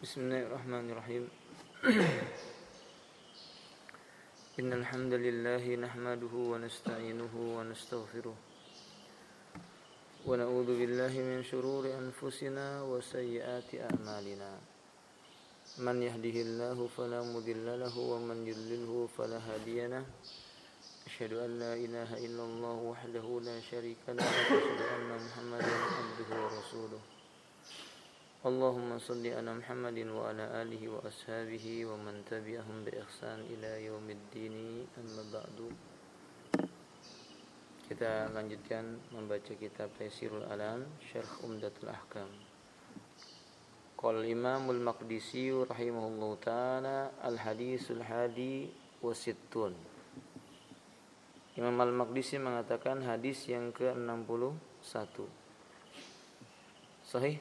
Bismillahirrahmanirrahim. Innal hamdalillah nahmaduhu wa nasta'inuhu wa nastaghfiruh. Wa na'udzu billahi min shururi anfusina wa sayyiati a'malina. Man yahdihillahu fala mudilla lahu wa man yudlilhu fala hadiya lahu. Asyhadu an la ilaha illallah wahdahu la syarika lahu wa asyhadu anna Muhammadan abduhu wa rasuluh. Allahumma salli ala Muhammadin wa ala alihi wa ashabihi wa man tabi'ahum bi ihsan ila yaumiddin, amma ba'du. Kita lanjutkan membaca kitab Taysirul Alam Syarh Umdatul Ahkam. Qala Imamul Maqdisi rahimahullahu ta'ala al-hadisul hadi wa sittun. Imam Al-Maqdisi mengatakan hadis yang ke-61. Sahih?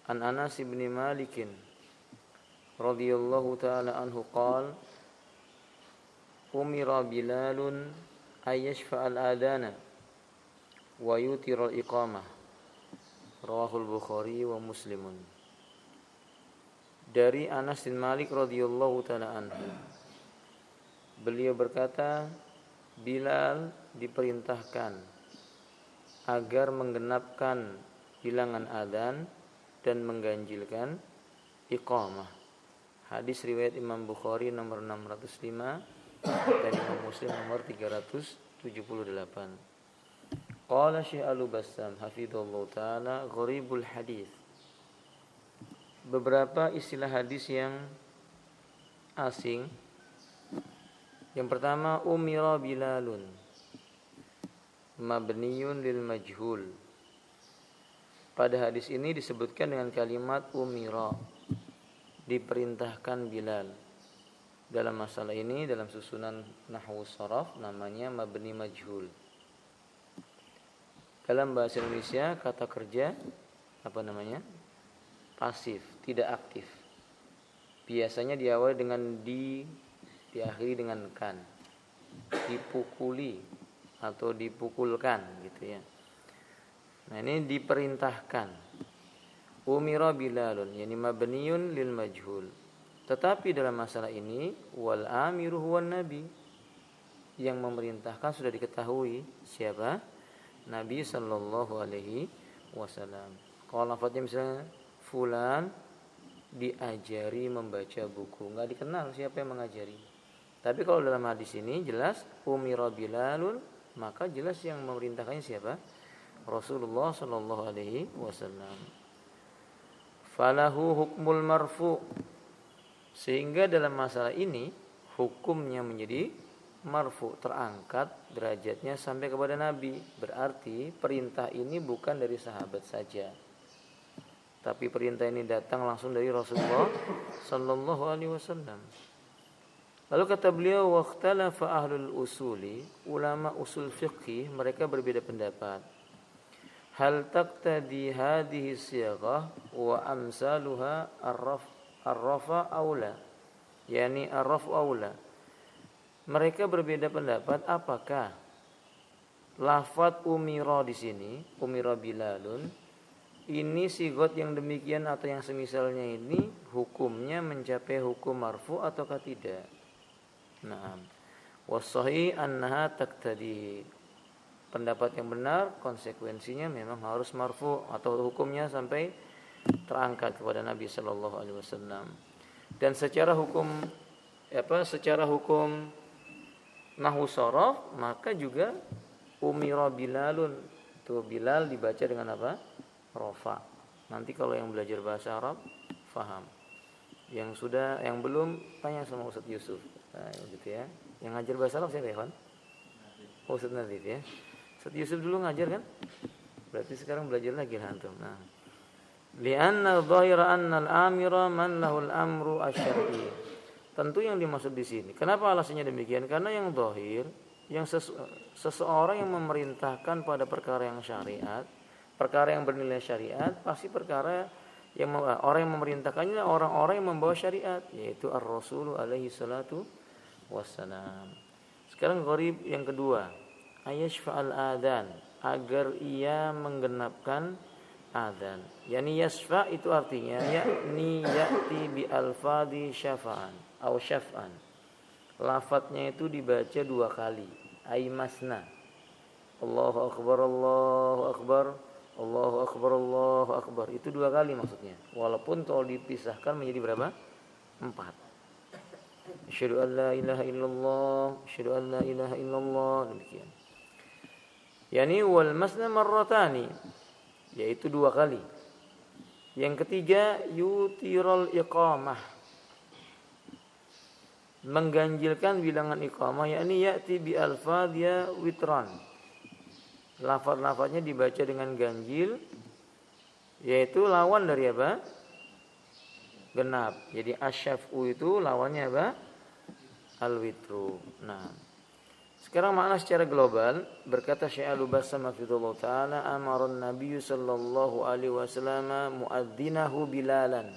An Anas bin Malik radhiyallahu ta'ala anhu qala umira Bilalun ay yashfa'al adana wa yutiral iqamah, rawahul Bukhari wa Muslimun. Dari Anas bin Malik radhiyallahu ta'ala anhu, beliau berkata, Bilal diperintahkan agar menggenapkan bilangan adzan dan mengganjilkan iqamah. Hadis riwayat Imam Bukhari nomor 605 dan Imam Muslim nomor 378. Qala Syekh Al-Bassam hafizallahu taala gharibul hadis. Beberapa istilah hadis yang asing. Yang pertama, umira Bilalun mabniyun lil majhul. Pada hadis ini disebutkan dengan kalimat umira, diperintahkan Bilal. Dalam masalah ini, dalam susunan nahwu sharaf namanya mabni majhul. Dalam bahasa Indonesia kata kerja apa namanya? Pasif, tidak aktif. Biasanya diawali dengan diakhiri dengan kan. Dipukuli atau dipukulkan gitu ya. Nah, ini diperintahkan. Umira Bilalun, yani mabniyun lil majhul. Tetapi dalam masalah ini wal amiru huwan nabi. Yang memerintahkan sudah diketahui siapa? Nabi sallallahu alaihi wasallam. Kalau lafadznya misalnya fulan diajari membaca buku, enggak dikenal siapa yang mengajari. Tapi kalau dalam hadis ini jelas umira Bilalun, maka jelas yang memerintahkannya siapa? Rasulullah sallallahu alaihi wasallam. Falahu hukmul marfu. Sehingga dalam masalah ini hukumnya menjadi marfu, terangkat derajatnya sampai kepada Nabi. Berarti perintah ini bukan dari sahabat saja, tapi perintah ini datang langsung dari Rasulullah sallallahu alaihi wasallam. Lalu kata beliau, waqtalafa ahlul usuli, ulama usul fiqih mereka berbeda pendapat. Hal taqtadi hadhihi sighah wa amsaluha ar-rafa aula, yani ar-rafu aula. Mereka berbeda pendapat apakah lafaz umira di sini, umira Bilalun, ini sigot yang demikian atau yang semisalnya ini hukumnya mencapai hukum marfu ataukah tidak? Naam. Was-sahih annaha taqtadi. Pendapat yang benar konsekuensinya memang harus marfu atau hukumnya sampai terangkat kepada Nabi sallallahu alaihi wasallam. Dan secara hukum nahwu sharaf maka juga umira Bilalun, itu Bilal dibaca dengan apa? Rafa. Nanti kalau yang belajar bahasa Arab faham. Yang belum tanya sama Ustaz Yusuf. Nah, gitu ya. Yang ngajar bahasa Arab siapa ya, Wan? Ustaz Nadif ya. Ustaz Yusuf dulu ngajar kan? Berarti sekarang belajar lagi lah antum. Nah. Li'anna dhahira anna al-amira man lahul amru asy-syar'i. Tentu yang dimaksud di sini. Kenapa alasannya demikian? Karena yang dhahir, yang seseorang yang memerintahkan pada perkara yang syariat, perkara yang bernilai syariat, pasti perkara yang orang yang memerintahkannya orang-orang yang membawa syariat, yaitu Ar-Rasul alaihi salatu wassalam. Sekarang gharib yang kedua, ayashfa'al adzan, agar ia menggenapkan adzan. Yani yasfa itu artinya yakni ya'ti bi alfadhi syafa'an atau syaf'an. Lafadznya itu dibaca 2 kali. Ai masna. Allahu akbar, Allahu akbar, Allahu akbar, Allahu akbar. Itu 2 kali maksudnya. Walaupun kalau dipisahkan menjadi berapa? 4. Asyhadu an la ilaha illallah, asyhadu an la ilaha illallah, demikian. Yani wal masna marratani, yaitu 2 kali. Yang ketiga yutiral iqamah, mengganjilkan bilangan iqamah, yakni ya'ti bi alfadhiya witran. Lafaz-lafaznya dibaca dengan ganjil, yaitu lawan dari apa? Genap. Jadi asyaf'u itu lawannya apa? Al-witru. Nah, sekarang makna secara global, berkata Syekh Al-Bassam hafizahullah taala, amaran Nabi sallallahu alaihi wasallam muadzinahu Bilalan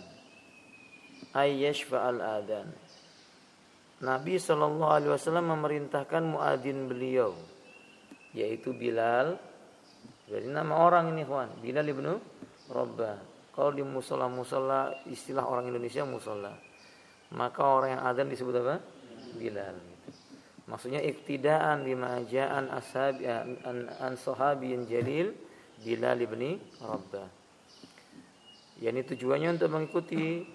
ay yashfa'al adzan. Nabi sallallahu alaihi wasallam memerintahkan muadzin beliau, yaitu Bilal. Jadi nama orang ini, kawan, Bilal ibnu Rabbah. Kalau di musola istilah orang Indonesia musola, maka orang yang adzan disebut apa? Bilal. Maksudnya iktidaan bima ja'an ashabi an sahabiyin jalil Bilal ibni Rabbah. Yani tujuannya untuk mengikuti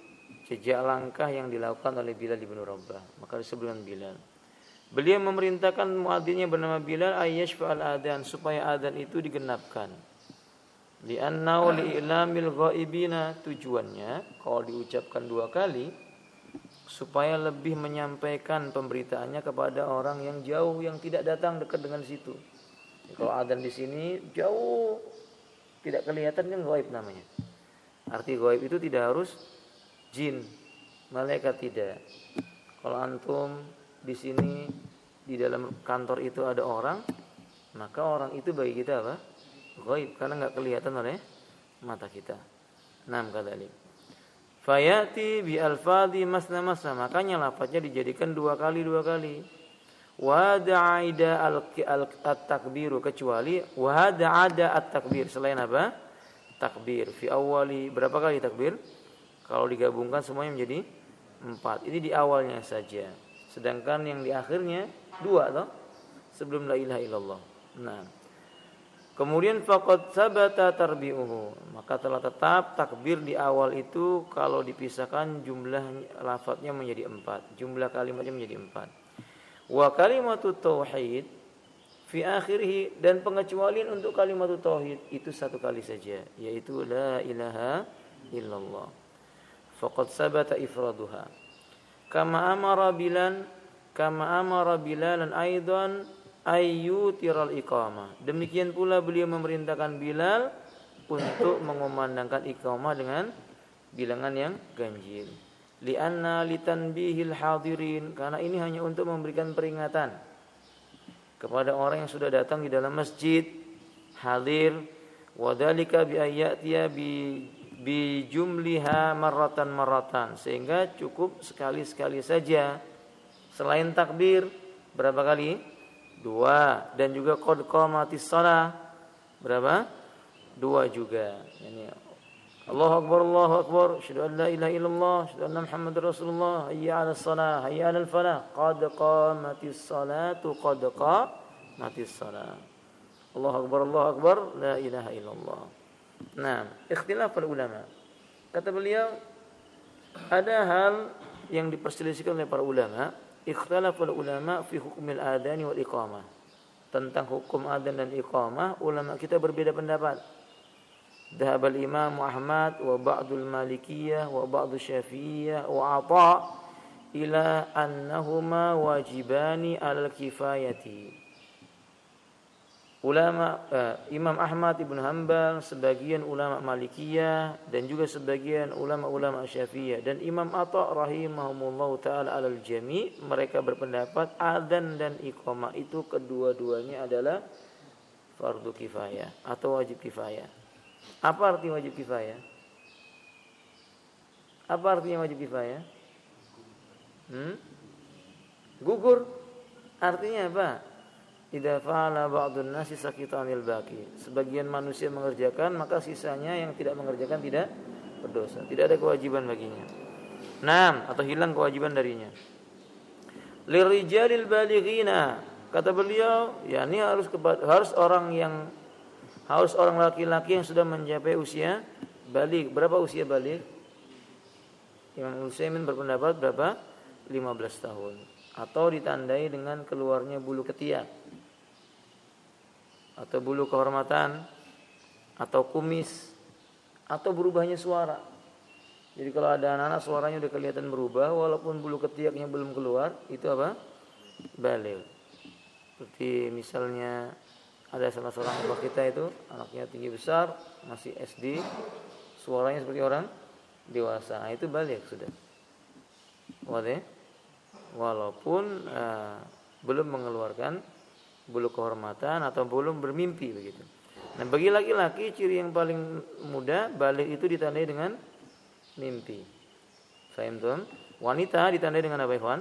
jejak langkah yang dilakukan oleh Bilal ibnu Rabbah. Maka disebut dengan Bilal. Beliau memerintahkan muadzinnya bernama Bilal ayyashfa'al adzan, supaya adzan itu digenapkan. Li'annahu li'lamil ghaibina, tujuannya kalau diucapkan 2 kali supaya lebih menyampaikan pemberitaannya kepada orang yang jauh, yang tidak datang dekat dengan situ. Kalau adzan di sini jauh tidak kelihatan, kan ghaib namanya. Arti ghaib itu tidak harus jin, malaikat, tidak. Kalau antum di sini di dalam kantor itu ada orang, maka orang itu bagi kita apa? Ghaib, karena enggak kelihatan oleh mata kita. Naam kadzalik. Fayati bi alfadhi masna, makanya lafaznya dijadikan 2 kali. Wa da'ida at-takbiru, kecuali wa da'ada at-takbir, selain apa? Takbir fi awali. Berapa kali takbir? Kalau digabungkan semuanya menjadi 4. Ini di awalnya saja. Sedangkan yang di akhirnya 2 toh, sebelum la ilaha illallah. Nah, kemudian faqad sabata tarbi'uhu, maka telah tetap takbir di awal itu kalau dipisahkan jumlah lafadznya menjadi 4, jumlah kalimatnya menjadi 4. Wa kalimatut tauhid fi akhirih, dan pengecualian untuk kalimatut tauhid itu 1 kali saja, yaitu la ilaha illallah. Faqad sabata ifraduha. Kama amara Bilalan aidan ayyutiral iqamah. Demikian pula beliau memerintahkan Bilal untuk mengumandangkan iqamah dengan bilangan yang ganjil. Lianna litanbihil hadirin, karena ini hanya untuk memberikan peringatan kepada orang yang sudah datang di dalam masjid, hadir. Wadhalika bi ayatiya bi jumliha marratan, sehingga cukup sekali saja. Selain takbir berapa kali? 2. Dan juga qad qamatis shalah berapa? 2 juga. Yani Allahu akbar, Allahu akbar, asyhadu an la ilaha illallah, asyhadu anna Muhammadar Rasulullah, hayya 'alas shalah, hayya 'alal falah, qad qamatis salatu, qad qamatis shalah. Allahu akbar, la ilaha illallah. Nah, ikhtilaf para ulama. Kata beliau, ada hal yang diperselisihkan oleh para ulama. Ikhtilaful ulama fi hukmil adzan wal iqamah. Tentang hukum adzan dan iqamah, ulama kita berbeda pendapat. Dhahabal Imam Ahmad wa ba'dul Malikiyah wa ba'dul Syafi'iyah wa Atha ila annahuma wajibani alal kifayati. Imam Ahmad ibn Hanbal, sebagian ulama Malikiyah, dan juga sebagian ulama Syafi'iyah, dan Imam Atha rahimahumullah ta'ala alal jami', mereka berpendapat adzan dan iqamah itu kedua-duanya adalah fardu kifayah atau wajib kifayah. Apa arti wajib kifayah? Apa artinya wajib kifayah? Gugur. Artinya apa? idza fa'ala ba'dun nasi saqitanil baqi. Sebagian manusia mengerjakan, maka sisanya yang tidak mengerjakan tidak berdosa. Tidak ada kewajiban baginya. Atau hilang kewajiban darinya. Lirijalil balighina, kata beliau, yakni harus orang laki-laki yang sudah mencapai usia baligh. Berapa usia baligh? Imam Utsaimin berpendapat berapa? 15 tahun. Atau ditandai dengan keluarnya bulu ketiak, atau bulu kehormatan, atau kumis, atau berubahnya suara. Jadi kalau ada anak-anak suaranya udah kelihatan berubah walaupun bulu ketiaknya belum keluar, itu apa? Baligh. Seperti misalnya ada salah seorang anak kita itu, anaknya tinggi besar, masih SD, suaranya seperti orang dewasa. Nah, itu baligh sudah. Walaupun belum mengeluarkan bulu kehormatan atau belum bermimpi begitu. Nah, bagi laki-laki ciri yang paling mudah baligh itu ditandai dengan mimpi. Faham tuh? Wanita ditandai dengan apa, ikhwan?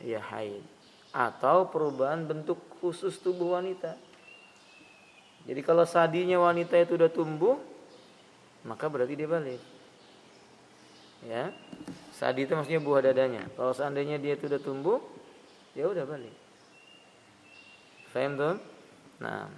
Ya, haid atau perubahan bentuk khusus tubuh wanita. Jadi kalau sadinya wanita itu udah tumbuh, maka berarti dia baligh. Ya. Sadi itu maksudnya buah dadanya. Kalau seandainya dia itu udah tumbuh, ya udah baligh. Faham tuh? Nah.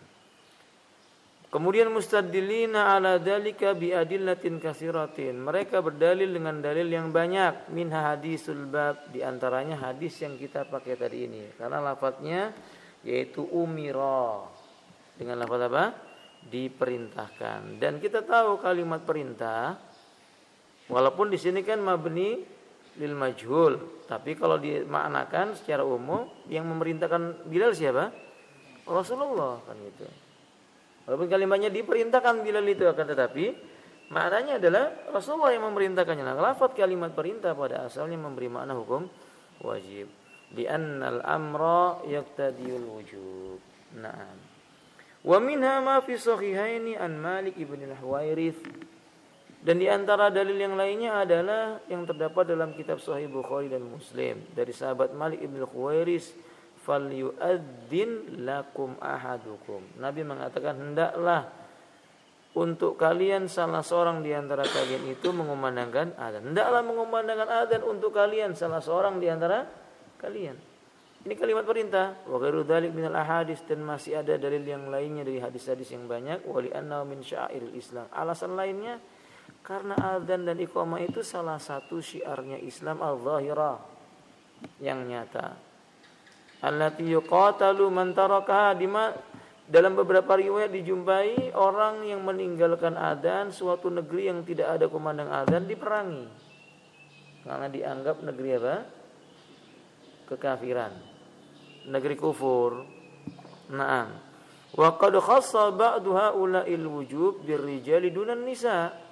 Kemudian mustadillina ala dzalika bi adillatin katsiratin. Mereka berdalil dengan dalil yang banyak. Minha hadisul bab, di antaranya hadis yang kita pakai tadi ini. Karena lafadznya yaitu umira. Dengan lafaz apa? Diperintahkan. Dan kita tahu kalimat perintah, walaupun di sini kan mabni lil majhul, tapi kalau dimaknakan secara umum yang memerintahkan Bilal siapa? Rasulullah, kan gitu. Walaupun kalimatnya diperintahkan Bilal itu, akan tetapi maknanya adalah Rasulullah yang memerintahkannya. Nah, lafaz kalimat perintah pada asalnya memberi makna hukum wajib. Li'annal amra yaqtadiyul wujub. Naam. Wa minha ma fi sahihaini an Malik ibn al-Huwairits. Dan di antara dalil yang lainnya adalah yang terdapat dalam kitab Sahih Bukhari dan Muslim dari sahabat Malik ibn al-Huwairits, falyu'adzin lakum ahadukum. Nabi mengatakan hendaklah untuk kalian salah seorang di antara kalian itu mengumandangkan adzan. Hendaklah mengumandangkan adzan untuk kalian salah seorang di antara kalian. Ini kalimat perintah. Wa ghairu dzalik minal ahadits, dan masih ada dalil yang lainnya dari hadis-hadis yang banyak. Wa li anna min sya'iril Islam. Alasan lainnya karena adzan dan iqamah itu salah satu syiarnya Islam al-zahirah, yang nyata. Allati yuqatalu man tarakaha, dalam beberapa riwayat dijumpai orang yang meninggalkan adzan suatu negeri yang tidak ada kumandang adzan diperangi. Karena dianggap negeri apa? Kekafiran. Negeri kufur. Naam. Wa qad khassa ba'du haula'il wujub birrijali dunan nisa.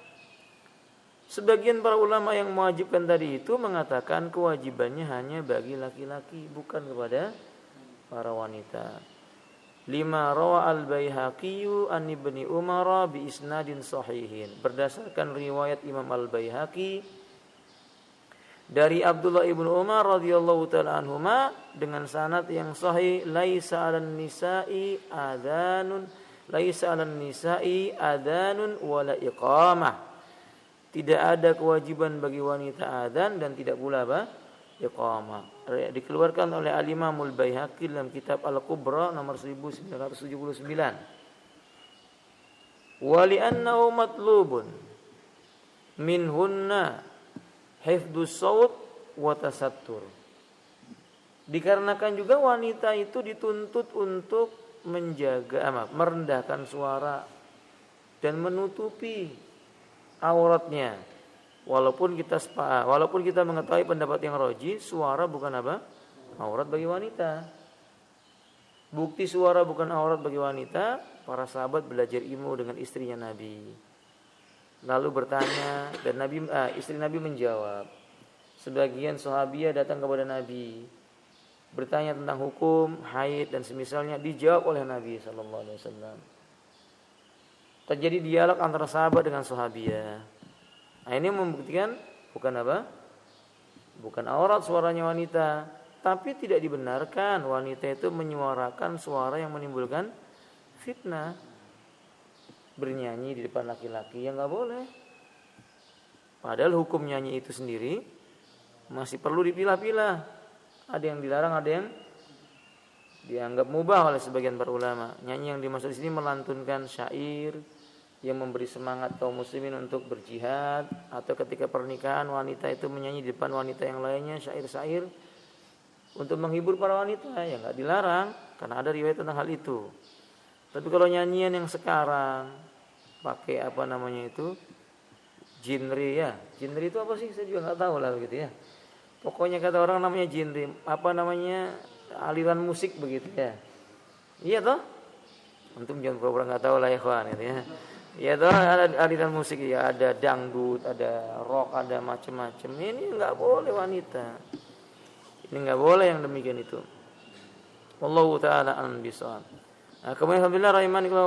Sebagian para ulama yang mewajibkan tadi itu mengatakan kewajibannya hanya bagi laki-laki, bukan kepada para wanita. Lima rawa al-Baihaqi an Ibni Umar bi isnadin sahihin. Berdasarkan riwayat Imam al-Baihaqi dari Abdullah ibnu Umar radhiyallahu taala anhuma dengan sanad yang sahih, laisa 'alan nisa'i adanun wala iqamah. Tidak ada kewajiban bagi wanita adzan dan tidak pula apa? Iqamah. Dikeluarkan oleh Al-Imamul Baihaqi dalam kitab Al-Kubra nomor 1979. Wa li'annahu matlubun minhunna hifdzus shaut wa tasattur. Dikarenakan juga wanita itu dituntut untuk merendahkan suara dan menutupi auratnya. Walaupun kita mengetahui pendapat yang rajih, suara bukan apa? Aurat bagi wanita. Bukti suara bukan aurat bagi wanita, para sahabat belajar ilmu dengan istrinya Nabi. Lalu bertanya dan istri Nabi menjawab. Sebagian sahabiah datang kepada Nabi bertanya tentang hukum haid dan semisalnya, dijawab oleh Nabi sallallahu alaihi wasallam. Terjadi dialog antara sahabat dengan sahabiah. Nah, ini membuktikan bukan apa? Bukan aurat suaranya wanita. Tapi tidak dibenarkan wanita itu menyuarakan suara yang menimbulkan fitnah. Bernyanyi di depan laki-laki yang nggak boleh. Padahal hukum nyanyi itu sendiri masih perlu dipilah-pilah. Ada yang dilarang, ada yang dianggap mubah oleh sebagian para ulama. Nyanyi yang dimaksud di sini melantunkan syair yang memberi semangat kaum muslimin untuk berjihad, atau ketika pernikahan wanita itu menyanyi di depan wanita yang lainnya syair-syair untuk menghibur para wanita, ya nggak dilarang karena ada riwayat tentang hal itu. Tapi kalau nyanyian yang sekarang pakai apa namanya itu genre ya, genre itu apa sih? Saya juga nggak tahu lah begitu ya. Pokoknya kata orang namanya genre, apa namanya aliran musik begitu ya. Iya toh? Antum jangan pura-pura nggak tahu lah ya kawan gitu ya. Iya toh, ada aliran musik ya, ada dangdut, ada rock, ada macam-macam. Ini nggak boleh wanita. Ini nggak boleh yang demikian itu. Wallahu taala a'lam bishawab. Nah, kemudian alhamdulillah rahimanillah,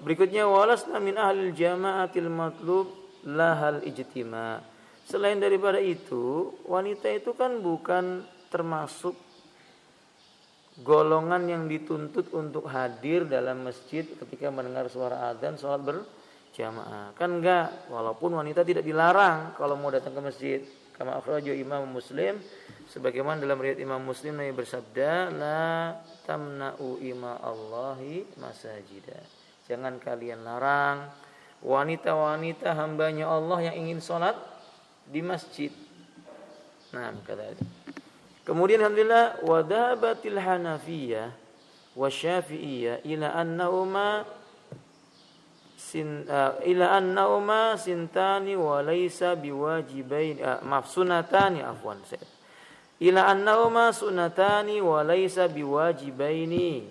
berikutnya walasna min ahlil jama'atil matlub lahal ijtima. Selain daripada itu, wanita itu kan bukan termasuk golongan yang dituntut untuk hadir dalam masjid ketika mendengar suara adzan salat berjamaah. Kan enggak, walaupun wanita tidak dilarang kalau mau datang ke masjid. Kama akhrajahu Imam Muslim, sebagaimana dalam riwayat Imam Muslim Nabi bersabda, la tamna'u ima Allahi masajida. Jangan kalian larang wanita-wanita hambanya Allah yang ingin sholat di masjid. Nah, kata itu. Kemudian alhamdulillah wadhabatil hanafiyah wa syafi'iyah ila annahuma sintani wa laysa biwajibain sunatani afwan. Ila annahuma sunatani wa laysa biwajibaini,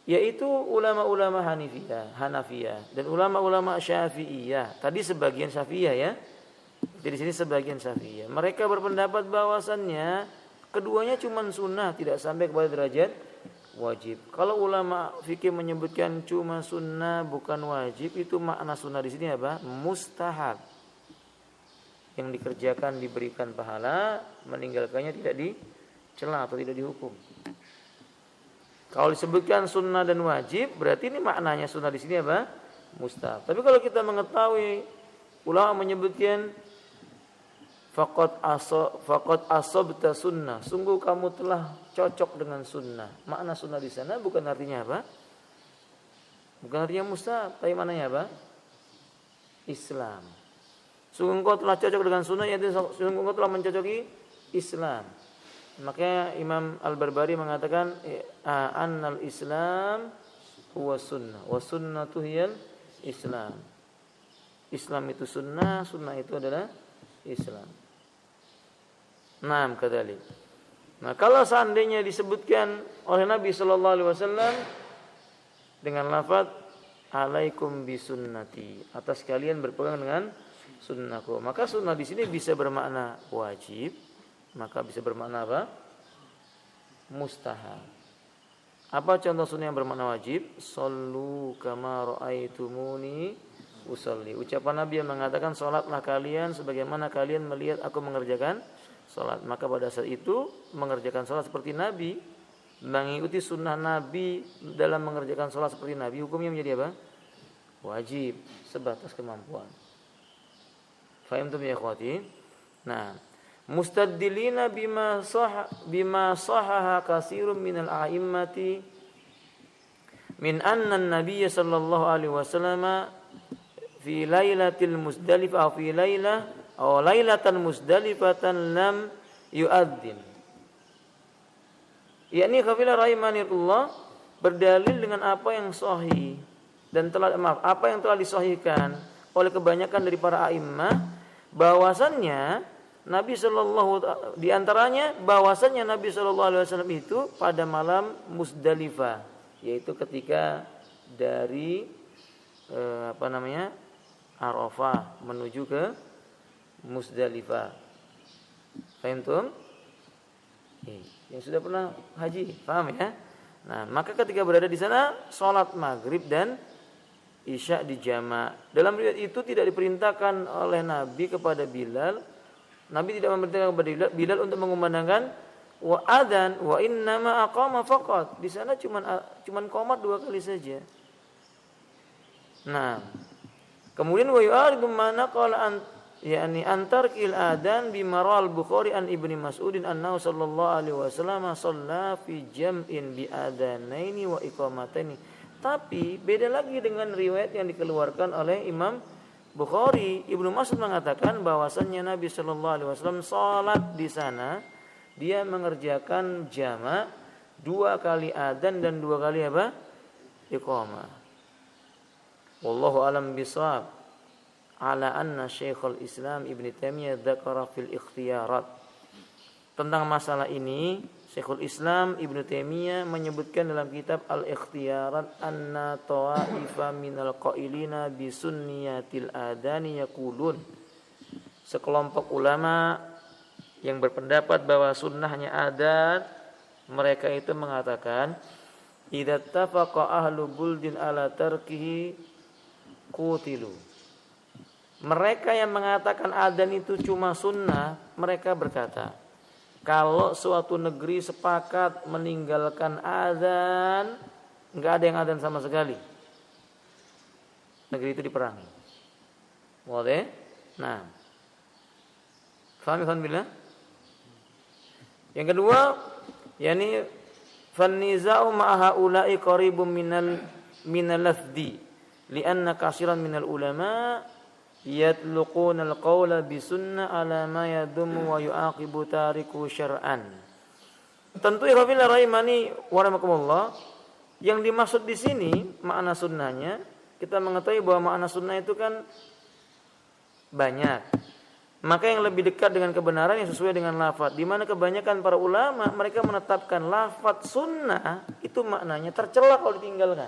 yaitu ulama-ulama Hanafiyah dan ulama-ulama Syafi'iyah. Tadi sebagian Syafi'iyah ya. Jadi di sini sebagian Syafi'iyah. Mereka berpendapat bahwasannya keduanya cuma sunnah, tidak sampai kepada derajat wajib. Kalau ulama fikih menyebutkan cuma sunnah bukan wajib, itu makna sunnah di sini apa? Mustahab. Yang dikerjakan diberikan pahala, meninggalkannya tidak dicela atau tidak dihukum. Kalau disebutkan sunnah dan wajib, berarti ini maknanya sunnah di sini apa? Mustahab. Tapi kalau kita mengetahui ulama menyebutkan faqad asabta sunnah, sungguh kamu telah cocok dengan sunnah. Makna sunnah di sana bukan artinya apa? Bukan artinya mustahab, tapi maknanya apa? Islam. Sungguh engkau telah cocok dengan sunnah, yaitu sungguh engkau telah mencocoki Islam. Makanya Imam Al-Barbari mengatakan annal Islam huwa sunnah wa sunnatu hiyal Islam. Islam itu sunnah, sunnah itu adalah Islam. Naam kadzalik. Nah, kalau seandainya disebutkan oleh Nabi sallallahu alaihi wasallam dengan lafaz alaikum bisunnati, atas kalian berpegang dengan sunnahku, maka sunnah di sini bisa bermakna wajib, maka bisa bermakna apa? Mustahab. Apa contoh sunnah yang bermakna wajib? Shallu kama raaitumuni usolli. Ucapan Nabi yang mengatakan salatlah kalian sebagaimana kalian melihat aku mengerjakan salat. Maka pada saat itu mengerjakan salat seperti Nabi, mengikuti sunnah Nabi dalam mengerjakan salat seperti Nabi, hukumnya menjadi apa? Wajib sebatas kemampuan. Fahimtum ya ikhwati? Nah, mustaddilina bima sahaha katsirun minal a'immati min anna an-nabiy sallallahu alaihi wasallam fi lailatil Muzdalifah fi lailah aw lailatan Muzdalifatan lam yu'adzin. Yakni qafila rahimanillah berdalil dengan apa yang sahih dan apa yang telah disahihkan oleh kebanyakan dari para a'immah, bahwasannya Nabi sallallahu di antaranya bahwasannya Nabi sallallahu alaihi wasallam itu pada malam Muzdalifah, yaitu ketika dari Arafah menuju ke Muzdalifah. Fahimtum? Yang sudah pernah haji, paham ya? Nah, maka ketika berada di sana salat maghrib dan isya di jama'. Dalam riwayat itu tidak diperintahkan oleh Nabi kepada Bilal. Nabi tidak memerintahkan kepada Bilal untuk mengumandangkan wa adzan wa innama aqama faqat. Di sana cuman qomat 2 kali saja. Nah, kemudian wa yu'aridu mana qala yakni antarkil adzan bi maral Bukhari an Ibnu Mas'udin annahu sallallahu alaihi wasallam shalla fi jam'in bi adzanaini wa iqamataini. Tapi beda lagi dengan riwayat yang dikeluarkan oleh Imam Bukhari. Ibnu Mas'ud mengatakan bahwasannya Nabi sallallahu alaihi wasallam salat di sana dia mengerjakan jamak 2 kali adzan dan 2 kali apa? Iqamah. Wallahu alam bisawab. Ala anna Syekhul Islam Ibnu Taimiyah dzakara fil ikhtiyarat. Tentang masalah ini Syekhul Islam Ibnu Taimiyah menyebutkan dalam kitab Al-Ikhtiyarat anna ta'ifa minal qailina bi sunniyatil adani yaqulun. Sekelompok ulama yang berpendapat bahwa sunnahnya adzan, mereka itu mengatakan idza tafaqa ahlu buldin ala tarkihi qutilu. Mereka yang mengatakan adzan itu cuma sunnah, mereka berkata, kalau suatu negeri sepakat meninggalkan adzan, enggak ada yang adzan sama sekali, negeri itu diperangi. Boleh? Nah, faham alhamdulillah. Yang kedua, yakni fanniza'u ma'a haula'i qaribun minal lafdi li'anna katsiran minal ulama yatluquna al-qawla bisunnah ala ma yadumu wa yu'aqibu tariku syar'an. Tentu ikhwafillah rahimani wa rahimakumullah, yang dimaksud di sini makna sunnahnya, kita mengetahui bahwa makna sunnah itu kan banyak. Maka yang lebih dekat dengan kebenaran yang sesuai dengan lafaz, di mana kebanyakan para ulama mereka menetapkan lafaz sunnah itu maknanya tercela kalau ditinggalkan.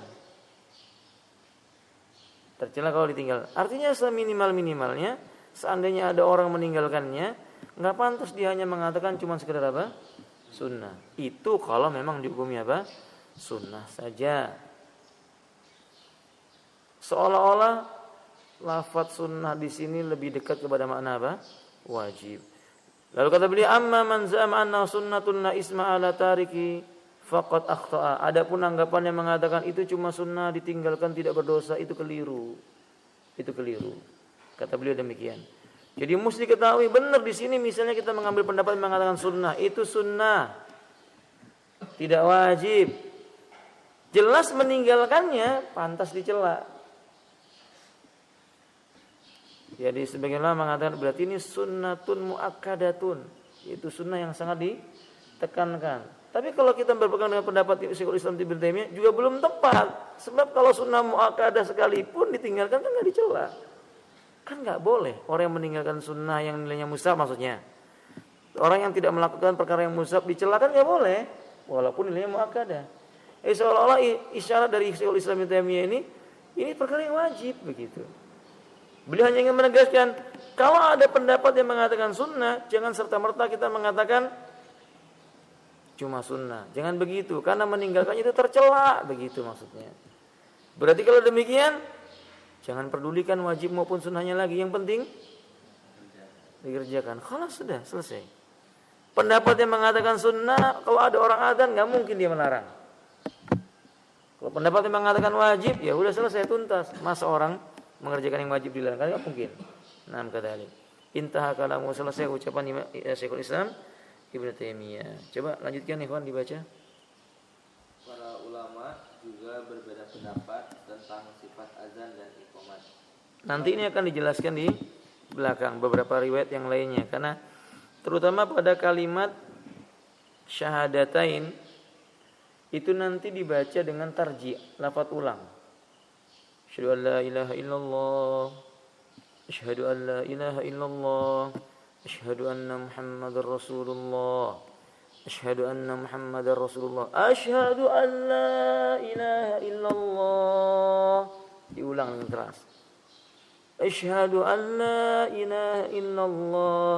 Tercela kalau ditinggal. Artinya seminimal-minimalnya seandainya ada orang meninggalkannya, enggak pantas dia hanya mengatakan cuma sekedar apa? Sunnah. Itu kalau memang dihukumi apa? Sunnah saja. Seolah-olah lafaz sunnah di sini lebih dekat kepada makna apa? Wajib. Lalu kata beliau, amma man za'ama anna sunnatun la isma ala tariki faqad akhta'a. Adapun anggapan yang mengatakan itu cuma sunnah ditinggalkan tidak berdosa, itu keliru. Itu keliru. Kata beliau demikian. Jadi mesti ketahui benar di sini misalnya kita mengambil pendapat yang mengatakan sunnah, itu sunnah. Tidak wajib. Jelas meninggalkannya pantas dicela. Jadi sebagian ulama mengatakan berarti ini sunnatun muakkadatun, yaitu sunnah yang sangat ditekankan. Tapi kalau kita berpegang dengan pendapat Syekhul Islam Ibnu Taimiyah juga belum tepat. Sebab kalau sunnah muakkadah sekalipun ditinggalkan kan enggak dicela. Kan enggak boleh orang yang meninggalkan sunnah yang nilainya mustahab maksudnya. Orang yang tidak melakukan perkara yang mustahab dicela kan enggak boleh walaupun nilainya muakkadah. Seolah-olah isyarat dari Syekhul Islam Ibnu Taimiyah ini perkara yang wajib begitu. Beliau hanya ingin menegaskan, kalau ada pendapat yang mengatakan sunnah, jangan serta-merta kita mengatakan cuma sunnah. Jangan begitu, karena meninggalkannya itu tercela, begitu maksudnya. Berarti kalau demikian, jangan pedulikan wajib maupun sunnahnya lagi. Yang penting dikerjakan. Khalas sudah, selesai. Pendapat yang mengatakan sunnah, kalau ada orang adzan, nggak mungkin dia melarang. Kalau pendapat yang mengatakan wajib, ya udah selesai tuntas. Masa orang mengerjakan yang wajib dilarang? Kan mungkin. Nah, kata intaha kalamu, selesai ucapan Syekhul Islam Ibnu Taimiyah. Coba lanjutkan Ikhwan dibaca. Para ulama juga berbeda pendapat tentang sifat azan dan iqamat. Nanti ini akan dijelaskan di belakang beberapa riwayat yang lainnya, karena terutama pada kalimat syahadatain itu nanti dibaca dengan tarji', lafaz ulang. Asyhadu an la ilaha illallah, asyhadu an la ilaha illallah, asyhadu anna Muhammadar Rasulullah, asyhadu anna Muhammadar Rasulullah, asyhadu an la ilaha illallah. Diulang dengan keras. Asyhadu an la ilaha illallah,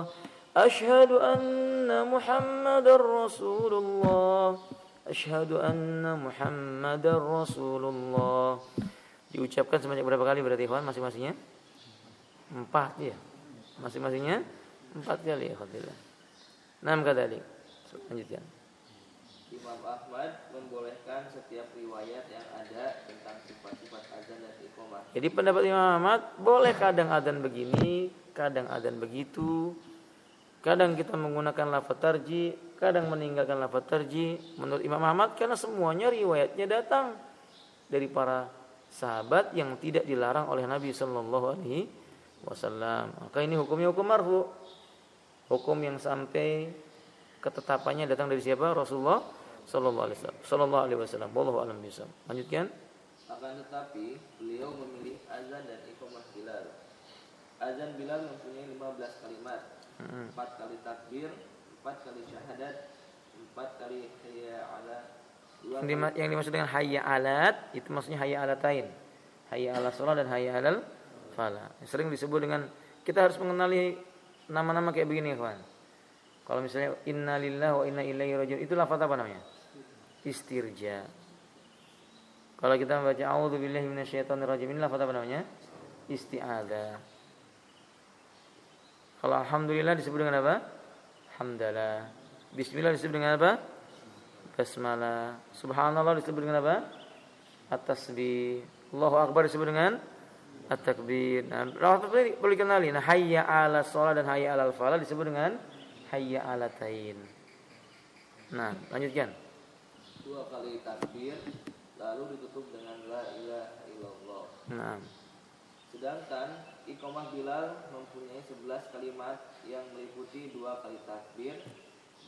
asyhadu anna Muhammadar Rasulullah, asyhadu anna Muhammadar Rasulullah. Diucapkan sebanyak berapa kali berarti ikhwan masing-masingnya? 4 ya. Masing-masingnya 4 kali ya alhamdulillah. 6 kali. Lanjutkan. Imam Ahmad membolehkan setiap riwayat yang ada tentang sifat-sifat azan dan iqamah. Jadi pendapat Imam Ahmad boleh kadang adzan begini, kadang adzan begitu. Kadang kita menggunakan lafaz tarji, kadang meninggalkan lafaz tarji. Menurut Imam Ahmad karena semuanya riwayatnya datang dari para sahabat yang tidak dilarang oleh Nabi sallallahu alaihi wasallam. Maka ini hukumnya hukum marfu. Hukum yang sampai ketetapannya datang dari siapa? Rasulullah sallallahu alaihi wasallam. Wallahu a'lam bishawab. Lanjutkan. Akan tetapi beliau memilih azan dan iqamah Bilal. Azan Bilal mempunyai 15 kalimat. 4 kali takbir, 4 kali syahadat, 4 kali hayya ala. Yang dimaksud dengan hayya alat itu maksudnya hayya alatain. Hayya ala shalah dan hayya alal falah. Sering disebut dengan, kita harus mengenali nama-nama kayak begini ya kawan. Kalau misalnya inna lillahi wa inna ilaihi rajiun, itu lafaz apa namanya? Istirja. Kalau kita membaca a'udzubillahi minasyaitonir rajim, ini lafaz apa namanya? Isti'adzah. Kalau alhamdulillah disebut dengan apa? Hamdalah. Bismillah disebut dengan apa? Basmalah. Subhanallah disebut dengan apa? At-tasbih. Allahu akbar disebut dengan at-takbir. Nah, lafaz ini perlu dikenali. Nah, hayya 'ala shalah dan hayya 'alal falah disebut dengan hayya 'alatain. Nah, lanjutkan. 2 kali takbir lalu ditutup dengan la ilaha illallah. Nah. Sedangkan iqamah Bilal mempunyai 11 kalimat yang meliputi 2 kali takbir,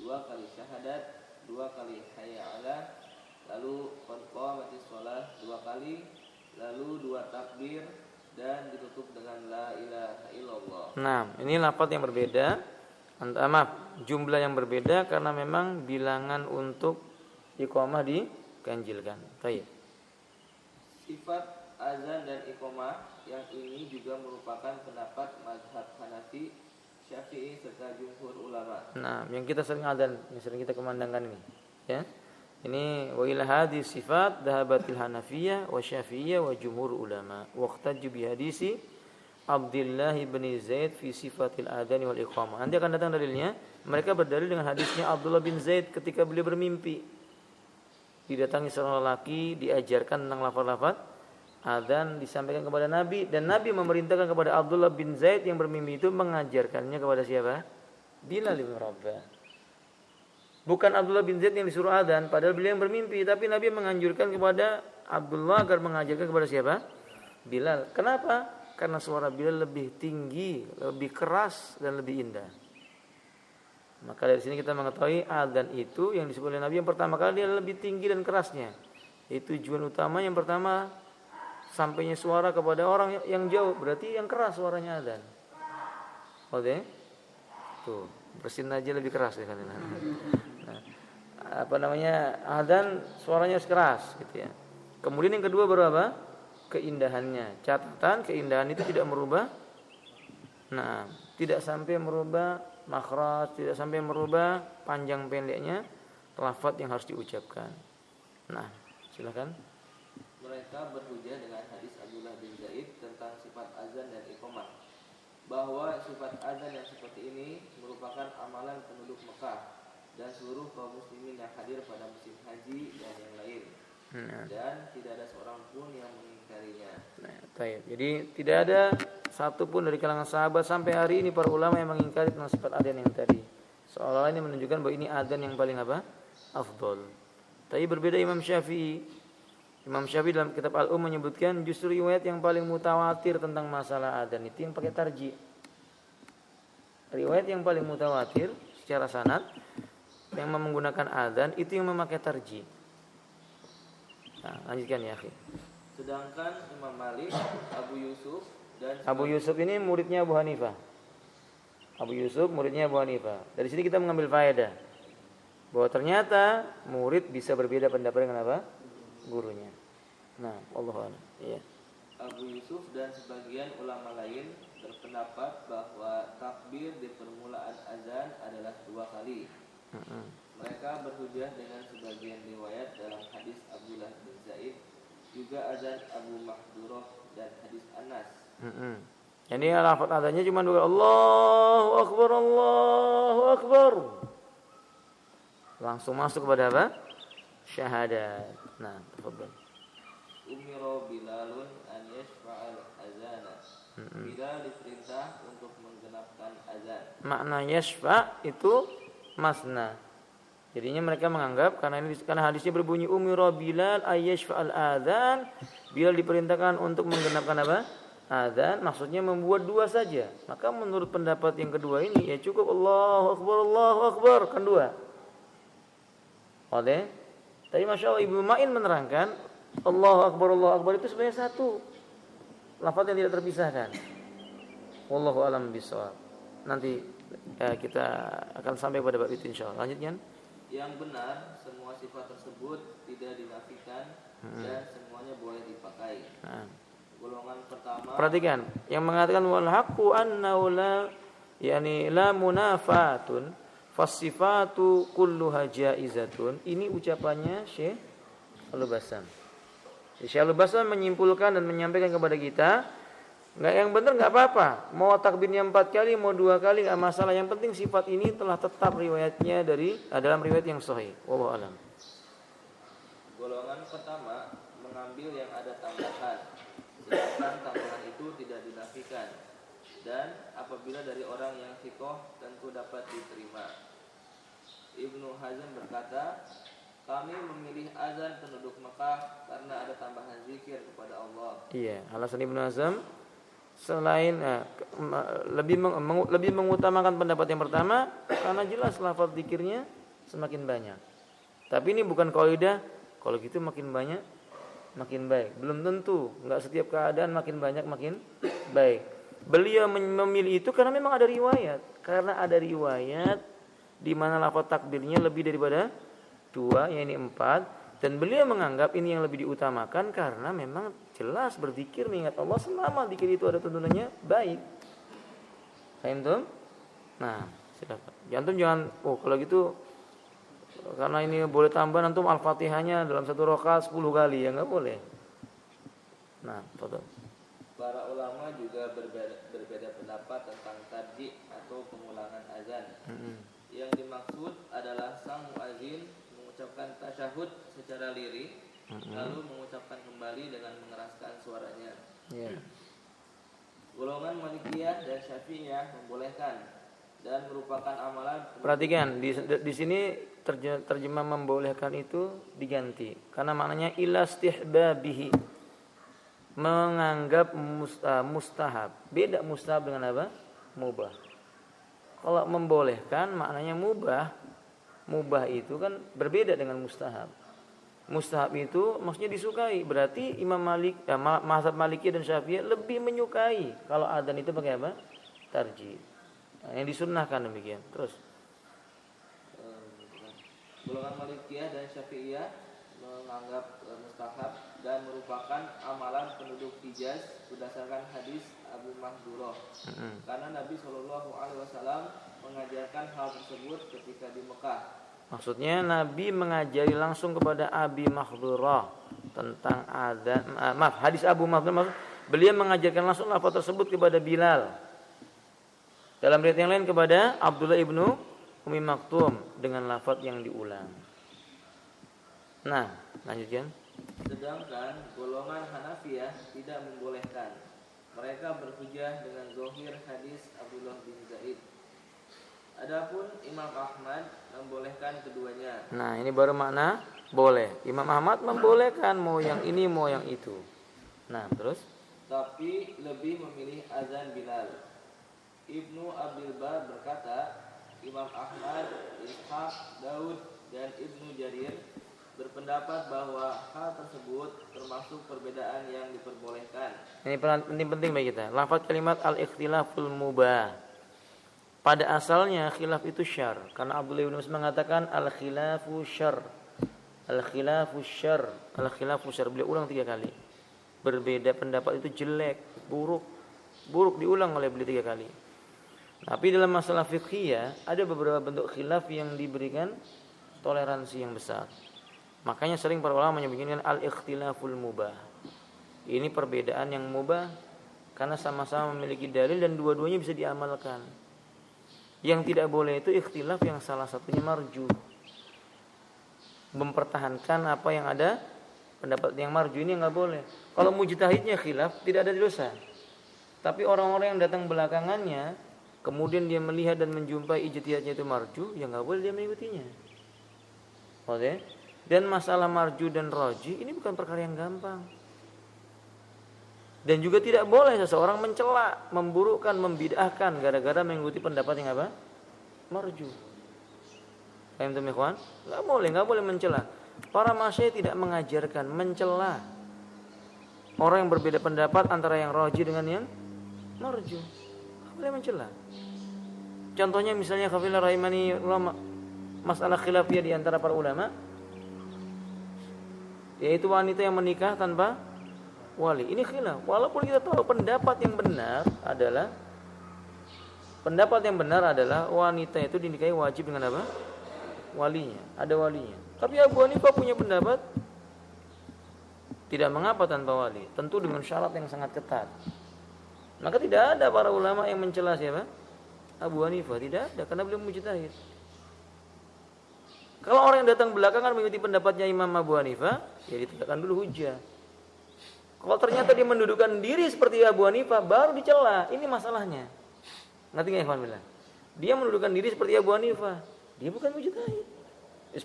2 kali syahadat, 2 kali hayya 'ala, lalu qad qamatis shalah 2 kali, lalu 2 takbir dan ditutup dengan la ilaha illallah. Nah, ini lafaz yang berbeda. Jumlah yang berbeda karena memang bilangan untuk iqamah diganjilkan. Baik. Sifat azan dan iqamah yang ini juga merupakan pendapat mazhab Hanafi, Syafi'i serta jumhur ulama. Nah, yang kita sering adzan, yang sering kita kumandangkan ini, ya. Ini wa ila hadhihi sifat dhahabatil Hanafiyah wa Syafi'iyah wa jumhur ulama. Waqtaju bi hadisi Abdullah bin Zaid fi sifatil adzan wal iqamah. Nanti akan datang dalilnya. Mereka berdalil dengan hadisnya Abdullah bin Zaid ketika beliau bermimpi. Didatangi seorang lelaki, diajarkan tentang lafaz-lafaz adzan, disampaikan kepada Nabi, dan Nabi memerintahkan kepada Abdullah bin Zaid yang bermimpi itu mengajarkannya kepada siapa? Bilal bin Rabah. Bukan Abdullah bin Zaid yang disuruh adzan, padahal beliau yang bermimpi, tapi Nabi menganjurkan kepada Abdullah agar mengajarkan kepada siapa? Bilal. Kenapa? Karena suara Bilal lebih tinggi, lebih keras dan lebih indah. Maka dari sini kita mengetahui adzan itu yang disebut oleh Nabi yang pertama kali dia lebih tinggi dan kerasnya. Itu tujuan utama yang pertama, sampainya suara kepada orang yang jauh, berarti yang keras suaranya adzan. Oke? Tuh, bersin aja lebih keras ya kan. Nah, adzan suaranya keras gitu ya. Kemudian yang kedua baru apa? Keindahannya. Catatan keindahan itu tidak merubah. Nah, tidak sampai merubah makhraj, tidak sampai merubah panjang pendeknya lafaz yang harus diucapkan. Nah, silakan. Mereka berhujjah dengan hadis Abdullah bin Zaid tentang sifat azan dan iqamah, bahwa sifat azan yang seperti ini merupakan amalan penduduk Mekah dan seluruh kaum muslimin yang hadir pada musim haji dan yang lain. Dan tidak ada seorang pun yang mengingkarinya. Jadi tidak ada satu pun dari kalangan sahabat sampai hari ini para ulama yang mengingkari tentang sifat adzan yang tadi. Seolah-olah ini menunjukkan bahwa ini adzan yang paling apa? Afdol. Tapi berbeda Imam Syafi'i. Imam Syafi'i dalam kitab Al-Um menyebutkan justru riwayat yang paling mutawatir tentang masalah adzan itu yang pakai tarji. Riwayat yang paling mutawatir secara sanad yang menggunakan adzan itu yang memakai tarji. Nah, lanjutkan ya, akhi. Sedangkan Imam Malik, Abu Yusuf dan Abu Yusuf ini muridnya Abu Hanifah. Abu Yusuf muridnya Abu Hanifah. Dari sini kita mengambil faedah bahwa ternyata murid bisa berbeda pendapat dengan apa? Gurunya. Nah, Allahu a'lam. Iya. Abu Yusuf dan sebagian ulama lain berpendapat bahwa takbir di permulaan azan adalah 2 kali. Mereka berhujjah dengan sebagian riwayat dalam hadis Abdullah bin Zaid, juga azan Abu Mahdurah dan hadis Anas. Jadi lafaz adzannya cuma 2, Allahu Akbar, Allahu Akbar. langsung masuk kepada apa? Syahadat. Nah, tafadhol. Umiro Bilalun an yashfa'al azana. Bilal diperintah untuk menggenapkan azan. Makna yashfa itu masna. Jadinya mereka menganggap karena hadisnya berbunyi umiro Bilal ayyashfa'al adzan, Bilal diperintahkan untuk menggenapkan apa? Adzan, maksudnya membuat dua saja. Maka menurut pendapat yang kedua ini ya cukup Allahu Akbar kan dua. Oleh tadi Masya Allah Ibnu Ma'in menerangkan Allahu Akbar itu sebenarnya satu lafaz yang tidak terpisahkan. Wallahu a'lam bishawab. Nanti kita akan sampai pada bab itu insyaallah. Lanjutkan. Yang benar semua sifat tersebut tidak dinafikan dan semuanya boleh dipakai. Golongan pertama. Perhatikan, yang mengatakan wal haqqu annahu la munafatun fasifatu kulluha jaizatun. Ini ucapannya Syekh Al-Bassam. Syekh Al-Bassam menyimpulkan dan menyampaikan kepada kita, yang benar enggak apa-apa. Mau takbirnya 4 kali, mau 2 kali enggak masalah. Yang penting sifat ini telah tetap riwayatnya dalam riwayat yang sahih. Wallahu a'lam. Golongan pertama mengambil yang ada tambahan, sedangkan tambahan itu tidak dinafikan. Dan apabila dari orang yang thiqah tentu dapat diterima. Ibnu Hazm berkata, kami memilih azan penduduk Mekah karena ada tambahan zikir kepada Allah. Iya, alasan Ibnu Hazm selain lebih mengutamakan pendapat yang pertama karena jelas lafaz zikirnya semakin banyak. Tapi ini bukan kaidah kalau gitu makin banyak makin baik. Belum tentu, enggak setiap keadaan makin banyak makin baik. Beliau memilih itu karena memang ada riwayat. Karena ada riwayat di mana lafaz takbirnya lebih daripada 2, yaitu 4, dan beliau menganggap ini yang lebih diutamakan karena memang jelas berzikir mengingat Allah selama zikir itu ada tuntunannya baik. Paham tuh? Nah, silakan. Jangan kalau gitu karena ini boleh tambah antum Al-Fatihahnya dalam satu rakaat 10 kali ya enggak boleh. Nah, betul. Para ulama juga berbeda pendapat tentang tarjih atau pengulangan azan. Yang dimaksud adalah sang muazin mengucapkan tasyahud secara lirik, lalu mengucapkan kembali dengan mengeraskan suaranya. Yeah. Golongan Malikiyah dan Syafi'iyah membolehkan dan merupakan amalan. Perhatikan di sini terjemah membolehkan itu diganti karena maknanya ilastihbabihi, menganggap mustahab. Beda mustahab dengan apa? Mubah. Kalau membolehkan maknanya mubah. Mubah itu kan berbeda dengan mustahab. Mustahab itu maksudnya disukai. Berarti Imam Malik, mazhab Maliki dan Syafi'i lebih menyukai kalau adzan itu pakai apa? Tarjih. Nah, yang disunnahkan demikian. Terus golongan Malikiyah dan Syafi'iyah menganggap mustahab dan merupakan amalan penduduk Hijaz berdasarkan hadis Abu Mahdurah. Karena Nabi SAW mengajarkan hal tersebut ketika di Mekah. Maksudnya Nabi mengajari langsung kepada Abi Mahdurah tentang adzan. Hadis Abu Mahdurah, beliau mengajarkan langsung lafaz tersebut kepada Bilal. Dalam riwayat yang lain kepada Abdullah ibnu Umi Maktum dengan lafaz yang diulang. Nah, lanjutkan. Sedangkan golongan Hanafiyah tidak membolehkan. Mereka berhujjah dengan zahir hadis Abdullah bin Zaid. Adapun Imam Ahmad membolehkan keduanya. Nah, ini baru makna boleh. Imam Ahmad membolehkan mau yang ini mau yang itu. Nah, terus? Tapi lebih memilih azan Bilal. Ibnu Abdul Bar berkata, Imam Ahmad, Ishaq, Daud, dan Ibnu Jarir berpendapat bahwa hal tersebut termasuk perbedaan yang diperbolehkan. Ini penting bagi kita. Lafaz kalimat al-ikhtilaful mubah. Pada asalnya khilaf itu syar. Karena Abdullah bin Mas'ud mengatakan al-khilafu syar. Al-khilafu syar. Al-khilafu syar. Beliau ulang 3 kali. Berbeda pendapat itu jelek, buruk. Buruk diulang oleh beliau 3 kali. Tapi dalam masalah fiqhiyah ada beberapa bentuk khilaf yang diberikan toleransi yang besar. Makanya sering para ulama menyebutkan al-ikhtilaful mubah. Ini perbedaan yang mubah karena sama-sama memiliki dalil dan dua-duanya bisa diamalkan. Yang tidak boleh itu ikhtilaf yang salah satunya marjuh. mempertahankan apa yang ada, pendapat yang marju ini nggak boleh. Kalau mujtahidnya khilaf tidak ada dosa. Tapi orang-orang yang datang belakangannya kemudian dia melihat dan menjumpai ijtihadnya itu marju, ya nggak boleh dia mengikutinya. Oke? Dan masalah marju dan roji ini bukan perkara yang gampang. Dan juga tidak boleh seseorang mencela, memburukkan, membid'ahkan gara-gara mengikuti pendapat yang apa? Marju. Paham tuh ikhwan? Enggak boleh mencela. Para masyayikh tidak mengajarkan mencela orang yang berbeda pendapat antara yang roji dengan yang marju. Enggak boleh mencela. Contohnya misalnya khafilah rahimani ulama, masalah khilafiyah di antara para ulama, yaitu wanita yang menikah tanpa wali. Ini khilaf. Walaupun kita tahu pendapat yang benar adalah wanita itu dinikahi wajib dengan apa? Walinya, ada walinya. Tapi Abu Hanifah punya pendapat tidak mengapa tanpa wali, tentu dengan syarat yang sangat ketat. Maka tidak ada para ulama yang mencela siapa? Abu Hanifah, tidak ada, karena beliau mujtahid. Kalau orang yang datang belakangan mengikuti pendapatnya Imam Abu Hanifah, ya ditegakkan dulu hujjah. Kalau ternyata dia mendudukkan diri seperti Abu Hanifah, baru dicela. Ini masalahnya. Ngerti nggak Ikhwan Billah? Dia mendudukkan diri seperti Abu Hanifah, dia bukan mujtahid.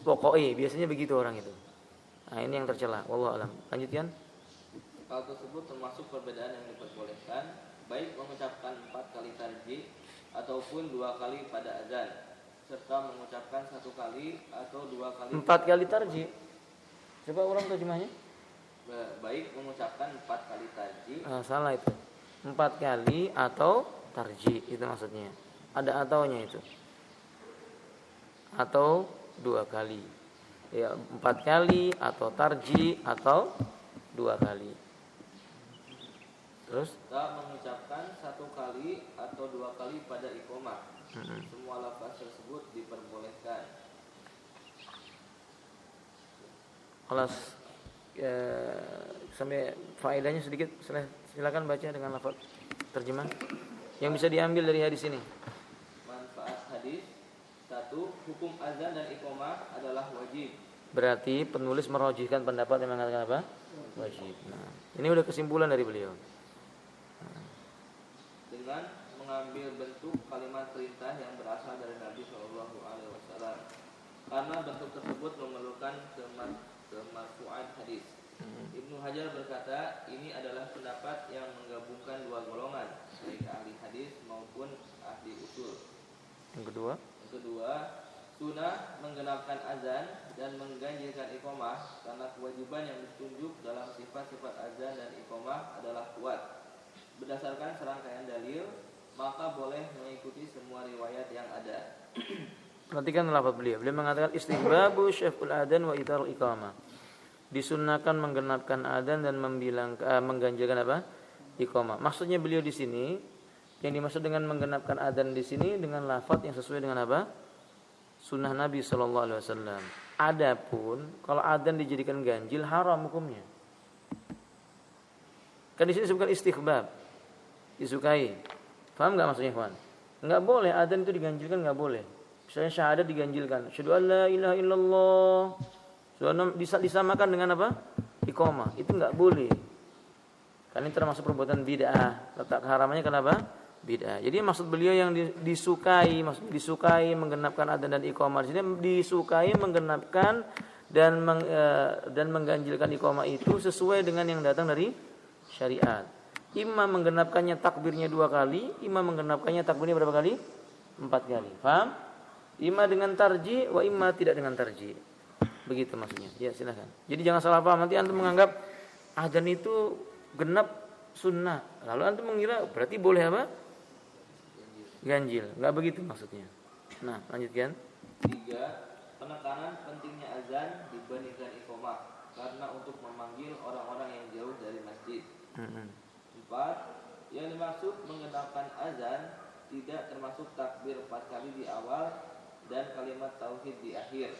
Pokoknya biasanya begitu orang itu. Nah, ini yang tercela. Wallahu a'lam. Lanjutkan. Hal tersebut termasuk perbedaan yang diperbolehkan, baik mengucapkan 4 kali tarjih ataupun 2 kali pada azan, serta mengucapkan 1 kali atau 2 kali. 4 kali tarjih. Coba ulang terjemahnya. Baik mengucapkan 4 kali tarjih. Salah itu. 4 kali atau tarjih itu maksudnya. Ada ataunya itu. Atau 2 kali. Ya, 4 kali atau tarjih atau 2 kali. Terus serta mengucapkan 1 kali atau 2 kali pada iqamah. Semua lafaz tersebut diperbolehkan. Kelas sampai faedahnya sedikit, silakan baca dengan lafaz terjemah yang bisa diambil dari hadis ini. Manfaat hadis: 1. Hukum azan dan iqamah adalah wajib. Berarti penulis merojihkan pendapat yang mengatakan apa? Wajib. Nah, ini udah kesimpulan dari beliau. Dengan mengambil bentuk kalimat perintah yang berasal dari Nabi Shallallahu Alaihi Wasallam, karena bentuk tersebut memerlukan kemarfu'an hadis. Ibnu Hajar berkata, ini adalah pendapat yang menggabungkan 2 golongan, baik ahli hadis maupun ahli usul. Yang kedua, sunnah menggenapkan azan dan mengganjilkan iqamah karena kewajiban yang ditunjuk dalam sifat-sifat azan dan iqamah adalah kuat. Berdasarkan serangkaian dalil, maka boleh mengikuti semua riwayat yang ada. Perhatikan lafaz beliau. Beliau mengatakan istihbabu syaf'ul adzan wa itarul iqamah. Disunahkan menggenapkan adzan dan mengganjilkan apa? Iqamah. Maksudnya beliau di sini, yang dimaksud dengan menggenapkan adzan di sini dengan lafaz yang sesuai dengan apa? Sunnah Nabi sallallahu alaihi wasallam. Adapun kalau adzan dijadikan ganjil haram hukumnya. Kan di sini disebutkan istihbab. Disukai. Paham enggak maksudnya, kawan? Enggak boleh adzan itu diganjilkan, enggak boleh. Misalnya syahadat diganjilkan, asyhadu an la ilaha illallah. Disamakan dengan apa? Iqamah. Itu enggak boleh. Karena ini termasuk perbuatan bid'ah. Letak keharamannya kenapa? Bid'ah. Jadi maksud beliau yang disukai menggenapkan adzan dan iqamah. Di sini disukai menggenapkan dan mengganjilkan iqamah itu sesuai dengan yang datang dari syariat. Imam menggenapkannya takbirnya 2 kali, imam menggenapkannya takbirnya berapa kali? 4 kali. Paham? Imam dengan tarjih, wa imam tidak dengan tarjih. Begitu maksudnya. Ya, silakan. Jadi jangan salah paham. Nanti antum menganggap adzan itu genap sunnah. Lalu antum mengira berarti boleh apa? Ganjil. Enggak begitu maksudnya. Nah, lanjutkan. 3. Penekanan pentingnya azan dibandingkan iqamah karena untuk memanggil orang-orang yang jauh dari masjid. 4. Yang dimaksud menggenapkan azan tidak termasuk takbir 4 kali di awal dan kalimat tauhid di akhir.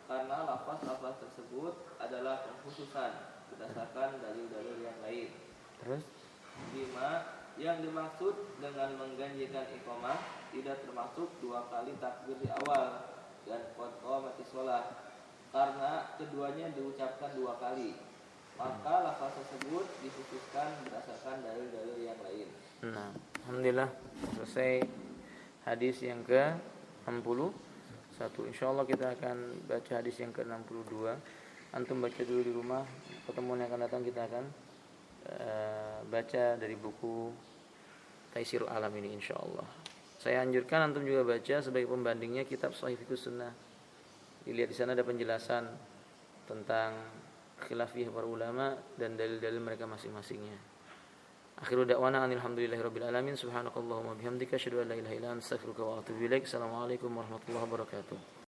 Karena lafaz-lafaz tersebut adalah pengkhususan berdasarkan dalil-dalil yang lain. Terus 5. Yang dimaksud dengan mengganjilkan iqamah tidak termasuk 2 kali takbir di awal dan qad qamatis shalah, karena keduanya diucapkan 2 kali. Maka lafaz tersebut dikhususkan berdasarkan dalil-dalil yang lain. Nah, alhamdulillah selesai hadis yang ke-61. Insyaallah kita akan baca hadis yang ke-62. Antum baca dulu di rumah. Pertemuan yang akan datang kita akan baca dari buku Taisirul Alam ini insyaallah. Saya anjurkan antum juga baca sebagai pembandingnya kitab Shahih Fiqhus Sunnah. Dilihat di sana ada penjelasan tentang khilafiyah para ulama dan dalil-dalil mereka masing-masingnya. Akhiru da'wana alhamdulillahirabbil alamin. Subhanakallahumma bihamdika asyhadu an la ilaha illa anta astaghfiruka wa atubu ilaik. Assalamualaikum warahmatullahi wabarakatuh.